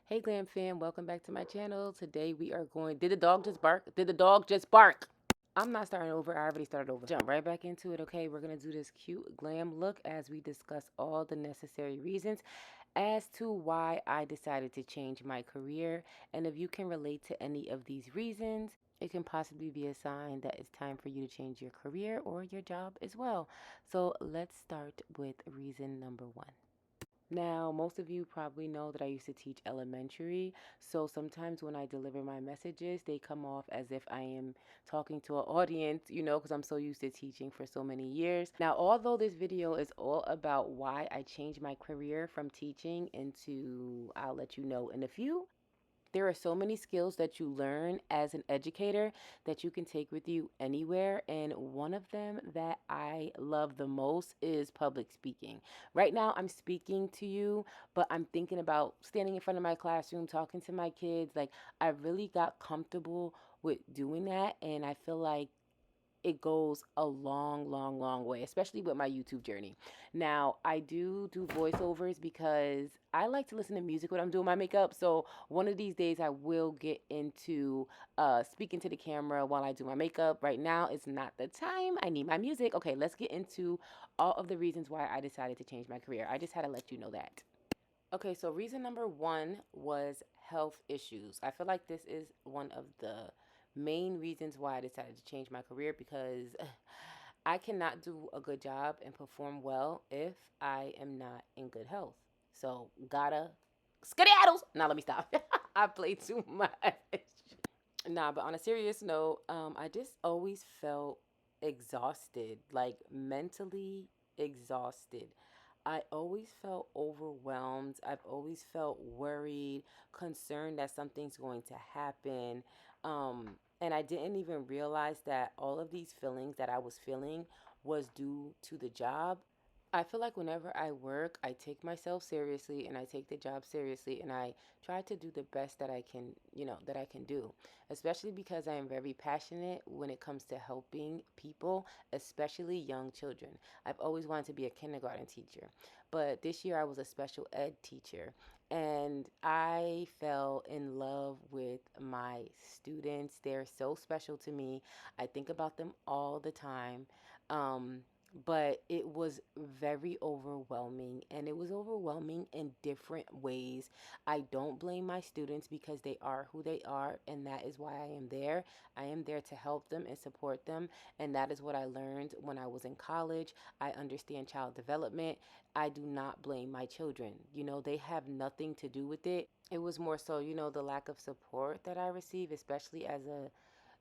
Hey Glam fam, welcome back to my channel. Today we are going, did the dog just bark? Did the dog just bark? I'm not starting over, I already started over. Jump right back into it, okay? We're gonna do this cute glam look as we discuss all the necessary reasons as to why I decided to change my career. And if you can relate to any of these reasons, it can possibly be a sign that it's time for you to change your career or your job as well. So let's start with reason number one. Now, most of you probably know that I used to teach elementary, so sometimes when I deliver my messages, they come off as if I am talking to an audience, because I'm so used to teaching for so many years. Now, although this video is all about why I changed my career from teaching into, I'll let you know in a few, there are so many skills that you learn as an educator that you can take with you anywhere. And one of them that I love the most is public speaking. Right now, I'm speaking to you, but I'm thinking about standing in front of my classroom, talking to my kids. Like, I really got comfortable with doing that. And I feel like it goes a long, long, long way, especially with my YouTube journey. Now, I do voiceovers because I like to listen to music when I'm doing my makeup. So one of these days, I will get into speaking to the camera while I do my makeup. Right now, it's not the time. I need my music. Okay, let's get into all of the reasons why I decided to change my career. I just had to let you know that. Okay, so reason number one was health issues. I feel like this is one of the main reasons why I decided to change my career because I cannot do a good job and perform well if I am not in good health. So, gotta skedaddles. Now, let me stop. I play too much. Nah, but on a serious note, I just always felt exhausted, like mentally exhausted. I always felt overwhelmed. I've always felt worried, concerned that something's going to happen. And I didn't even realize that all of these feelings that I was feeling was due to the job. I feel like whenever I work, I take myself seriously and I take the job seriously and I try to do the best that I can, that I can do. Especially because I am very passionate when it comes to helping people, especially young children. I've always wanted to be a kindergarten teacher, but this year I was a special ed teacher and I fell in love with my students. They're so special to me. I think about them all the time. Um, but it was very overwhelming and it was overwhelming in different ways. I don't blame my students because they are who they are and that is why I am there. I am there to help them and support them, and that is what I learned when I was in college. I understand child development. I do not blame my children. They have nothing to do with it. It was more so, the lack of support that I receive, especially as a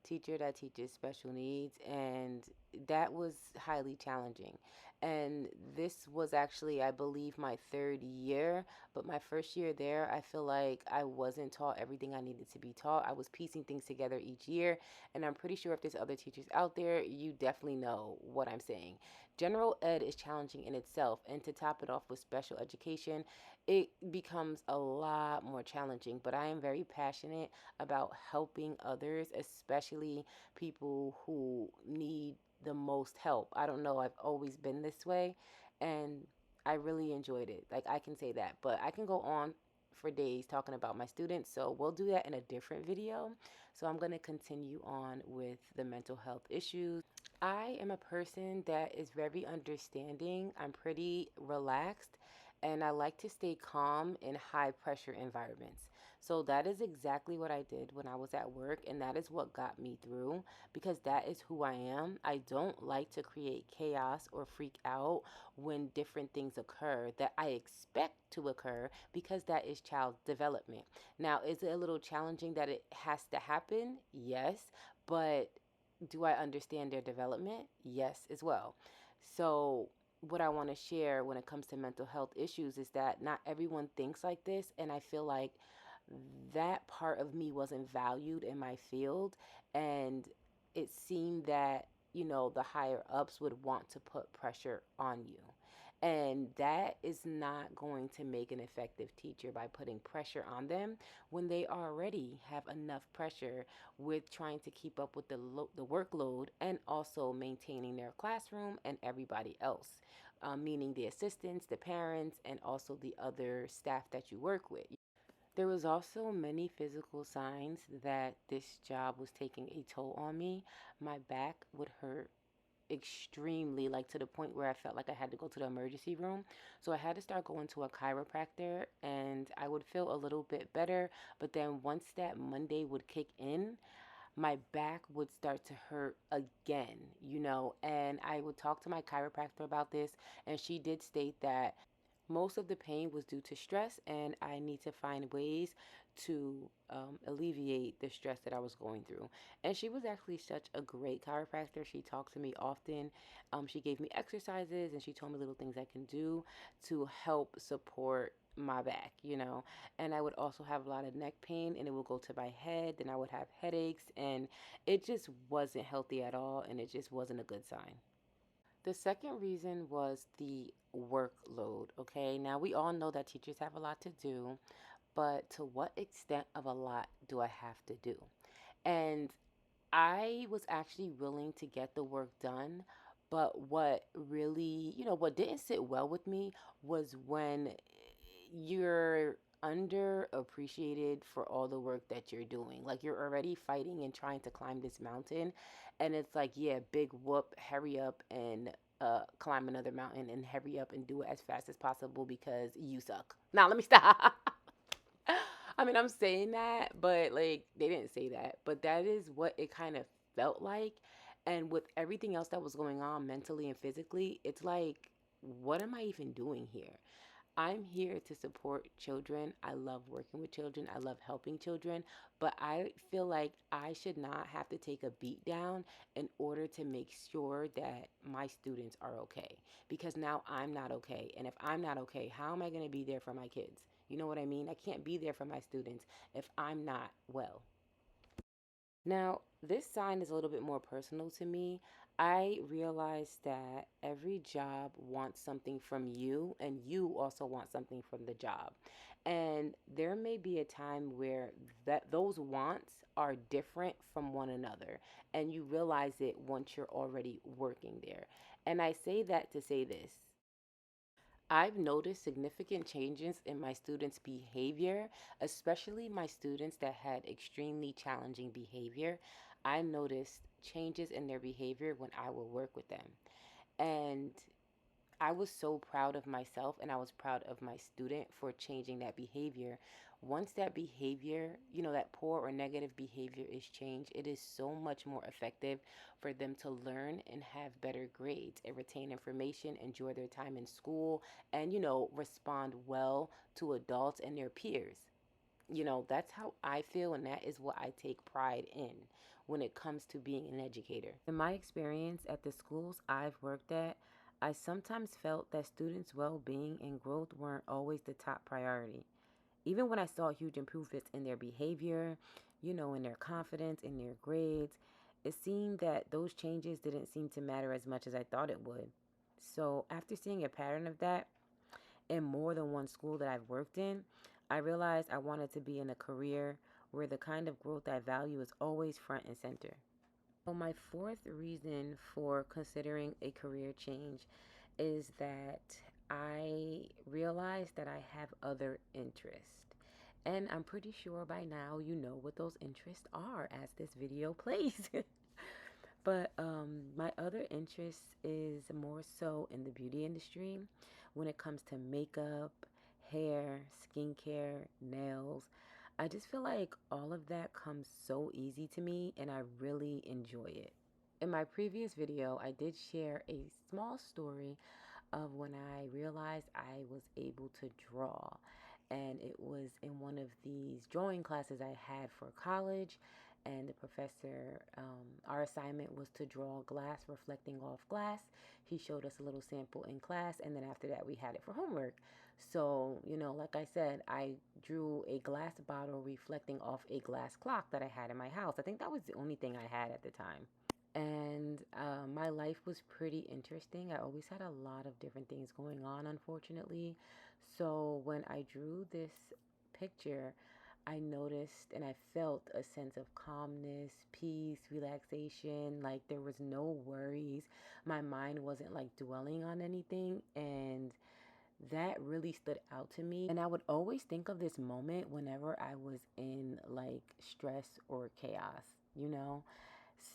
teacher that teaches special needs, and that was highly challenging. And this was actually, I believe, my third year, but my first year there, I feel like I wasn't taught everything I needed to be taught. I was piecing things together each year, and I'm pretty sure if there's other teachers out there, you definitely know what I'm saying. General ed is challenging in itself, and to top it off with special education, it becomes a lot more challenging. But I am very passionate about helping others, especially people who need the most help. I don't know, I've always been this way and I really enjoyed it. Like, I can say that, but I can go on for days talking about my students, so we'll do that in a different video. So I'm going to continue on with the mental health issues. I am a person that is very understanding. I'm pretty relaxed and I like to stay calm in high pressure environments. So that is exactly what I did when I was at work, and that is what got me through because that is who I am. I don't like to create chaos or freak out when different things occur that I expect to occur because that is child development. Now, is it a little challenging that it has to happen? Yes, but do I understand their development? Yes, as well. So, what I want to share when it comes to mental health issues is that not everyone thinks like this, and I feel like that part of me wasn't valued in my field, and it seemed that, the higher ups would want to put pressure on you. And that is not going to make an effective teacher by putting pressure on them when they already have enough pressure with trying to keep up with the workload and also maintaining their classroom and everybody else, meaning the assistants, the parents, and also the other staff that you work with. There was also many physical signs that this job was taking a toll on me. My back would hurt extremely, like to the point where I felt like I had to go to the emergency room. So I had to start going to a chiropractor and I would feel a little bit better. But then once that Monday would kick in, my back would start to hurt again, and I would talk to my chiropractor about this, and she did state that most of the pain was due to stress, and I need to find ways to alleviate the stress that I was going through. And she was actually such a great chiropractor. She talked to me often. She gave me exercises and she told me little things I can do to help support my back, And I would also have a lot of neck pain and it would go to my head. Then I would have headaches and it just wasn't healthy at all and it just wasn't a good sign. The second reason was the workload. Okay, now we all know that teachers have a lot to do, but to what extent of a lot do I have to do? And I was actually willing to get the work done, but what really, what didn't sit well with me was when you're underappreciated for all the work that you're doing. Like you're already fighting and trying to climb this mountain, and it's like, yeah, big whoop, hurry up and climb another mountain and hurry up and do it as fast as possible because you suck. Now, let me stop. I mean, I'm saying that, but like they didn't say that, but that is what it kind of felt like. And with everything else that was going on mentally and physically, it's like, what am I even doing here? I'm here to support children. I love working with children. I love helping children. But I feel like I should not have to take a beat down in order to make sure that my students are okay. Because now I'm not okay. And if I'm not okay, how am I going to be there for my kids? You know what I mean? I can't be there for my students if I'm not well. Now, this sign is a little bit more personal to me. I realize that every job wants something from you, and you also want something from the job. And there may be a time where those wants are different from one another, and you realize it once you're already working there. And I say that to say this. I've noticed significant changes in my students' behavior, especially my students that had extremely challenging behavior. I noticed changes in their behavior when I would work with them. And I was so proud of myself and I was proud of my student for changing that behavior. Once that behavior, that poor or negative behavior is changed, it is so much more effective for them to learn and have better grades and retain information, enjoy their time in school, and, respond well to adults and their peers. That's how I feel, and that is what I take pride in when it comes to being an educator. In my experience at the schools I've worked at, I sometimes felt that students' well being and growth weren't always the top priority. Even when I saw huge improvements in their behavior, in their confidence, in their grades, it seemed that those changes didn't seem to matter as much as I thought it would. So, after seeing a pattern of that, in more than one school that I've worked in, I realized I wanted to be in a career where the kind of growth I value is always front and center. So, my fourth reason for considering a career change is that I realized that I have other interests. And I'm pretty sure by now you know what those interests are as this video plays. But my other interest is more so in the beauty industry when it comes to makeup, hair, skincare, nails. I just feel like all of that comes so easy to me and I really enjoy it. In my previous video, I did share a small story of when I realized I was able to draw. And it was in one of these drawing classes I had for college. And the professor, our assignment was to draw glass reflecting off glass. He showed us a little sample in class, and then after that, we had it for homework. So, like I said, I drew a glass bottle reflecting off a glass clock that I had in my house. I think that was the only thing I had at the time. And my life was pretty interesting. I always had a lot of different things going on, unfortunately. So when I drew this picture, I noticed and I felt a sense of calmness, peace, relaxation. Like there was no worries. My mind wasn't like dwelling on anything. And that really stood out to me. And I would always think of this moment whenever I was in like stress or chaos, you know?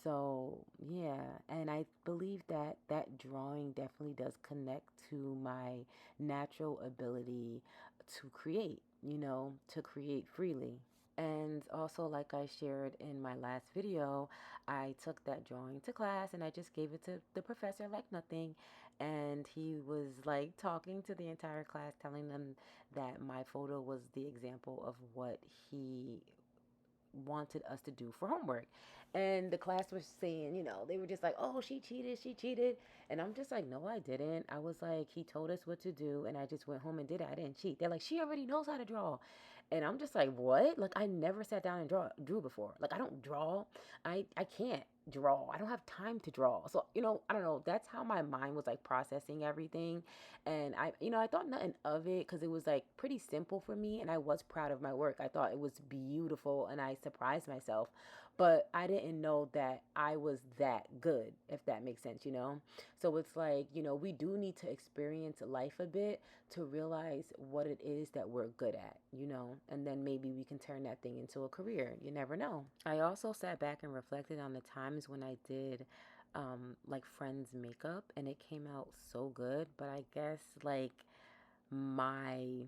So, yeah, and I believe that that drawing definitely does connect to my natural ability to create, to create freely. And also, like I shared in my last video, I took that drawing to class and I just gave it to the professor like nothing. And he was like talking to the entire class, telling them that my photo was the example of what he wanted us to do for homework. And the class was saying, they were just like, oh, she cheated, she cheated. And I'm just like, no, I didn't. I was like, he told us what to do, and I just went home and did it. I didn't cheat. They're like, she already knows how to draw. And I'm just like, what? Like, I never sat down and drew before. Like, I don't draw. I can't draw. I don't have time to draw. So, I don't know. That's how my mind was like processing everything. And I thought nothing of it because it was like pretty simple for me. And I was proud of my work. I thought it was beautiful and I surprised myself. But I didn't know that I was that good, if that makes sense. So it's like, we do need to experience life a bit to realize what it is that we're good at, and then maybe we can turn that thing into a career. You never know. I also sat back and reflected on the times when I did like friends makeup and it came out so good, but I guess like my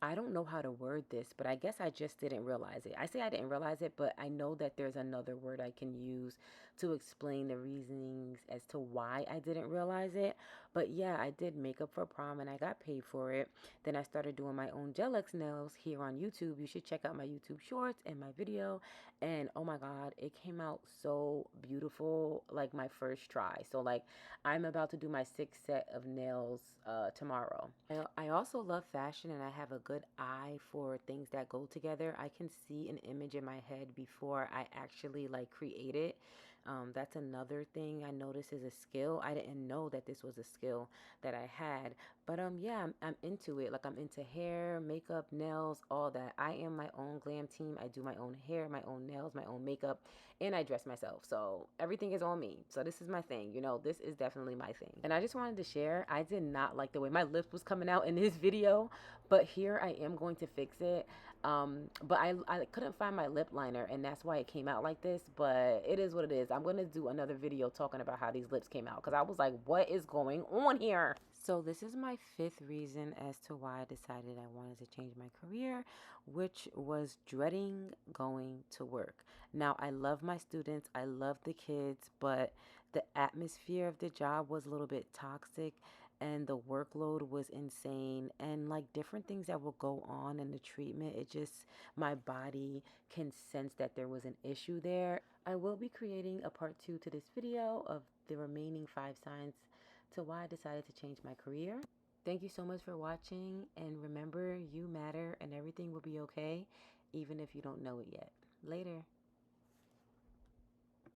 I don't know how to word this, but I guess I just didn't realize it. I say I didn't realize it, but I know that there's another word I can use to explain the reasonings as to why I didn't realize it. But yeah, I did makeup for prom and I got paid for it. Then I started doing my own gel X nails here on YouTube. You should check out my YouTube shorts and my video. And oh my God, it came out so beautiful, like my first try. So like I'm about to do my sixth set of nails tomorrow. I also love fashion and I have a good eye for things that go together. I can see an image in my head before I actually like create it. That's another thing I noticed is a skill. I didn't know that this was a skill that I had. But yeah, I'm into it. Like I'm into hair, makeup, nails, all that. I am my own glam team. I do my own hair, my own nails, my own makeup, and I dress myself. So everything is on me. So this is my thing. This is definitely my thing. And I just wanted to share, I did not like the way my lip was coming out in this video, but here I am going to fix it. But I couldn't find my lip liner and that's why it came out like this, but it is what it is. I'm going to do another video talking about how these lips came out because I was like, what is going on here? So this is my fifth reason as to why I decided I wanted to change my career, which was dreading going to work. Now, I love my students, I love the kids, but the atmosphere of the job was a little bit toxic and the workload was insane and like different things that will go on in the treatment. It just, my body can sense that there was an issue there. I will be creating a part 2 to this video of the remaining 5 signs to why I decided to change my career. Thank you so much for watching, and remember, you matter and everything will be okay, even if you don't know it yet. Later.